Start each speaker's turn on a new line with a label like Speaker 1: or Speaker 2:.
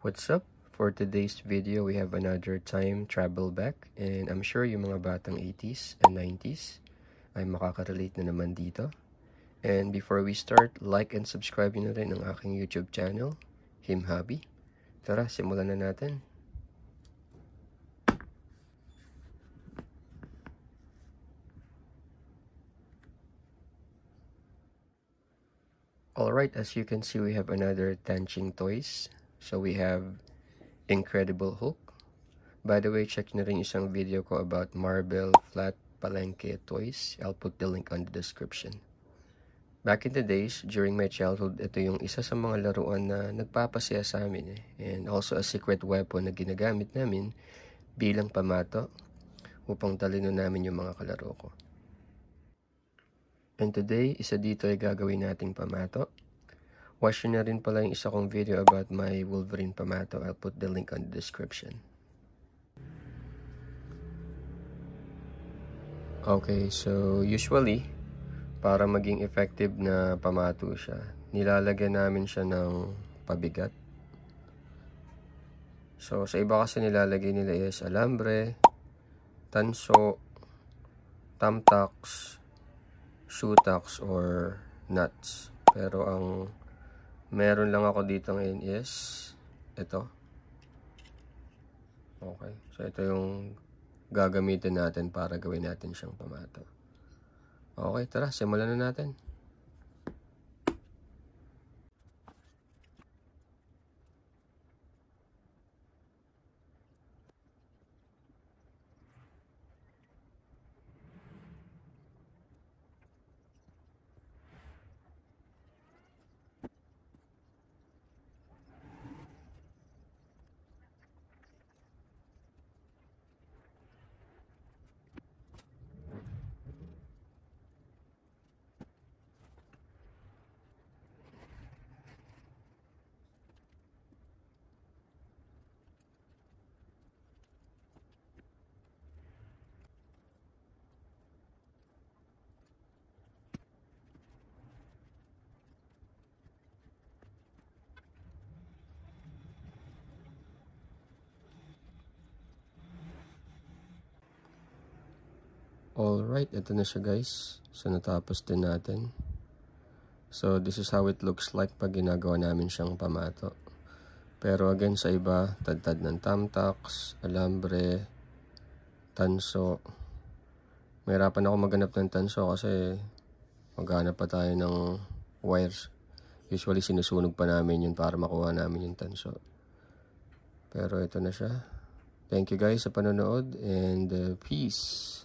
Speaker 1: What's up? For today's video, we have another time travel back, and I'm sure yung mga batang 80s and 90s ay makaka-relate na naman dito. And before we start, like and subscribe nyo na rin ang aking YouTube channel, Him Hobby. Tara, simulan na natin. Alright, as you can see, we have another Tanching toys. So we have Incredible Hulk. By the way, check na rin isang video ko about Marvel Flat Palenque toys. I'll put the link on the description. Back in the days, during my childhood, ito yung isa sa mga laruan na nagpapasaya sa amin and also a secret weapon na ginagamit namin bilang pamato upang talino namin yung mga kalaro ko. And today, isa dito ay gagawin nating pamato. Watch na rin pala yung isa kong video about my Wolverine pamato. I'll put the link on the description. Okay, so usually, para maging effective na pamato siya, nilalagyan namin siya ng pabigat. So, sa iba kasi nilalagay nila is alambre, tanso, tamtax, shoetax, or nuts. Pero ang meron lang ako dito ngayon is ito. Okay, so ito yung gagamitin natin para gawin natin siyang pamato. Okay, tara, simulan na natin. Alright, ito na siya guys. So, natapos din natin. So, this is how it looks like pag ginagawa namin siyang pamato. Pero again, sa iba, tad-tad ng tamtax, alambre, tanso. Mahirapan ako maghanap ng tanso kasi maghanap pa tayo ng wires. Usually, sinusunog pa namin yun para makuha namin yung tanso. Pero ito na siya. Thank you guys sa panonood and peace!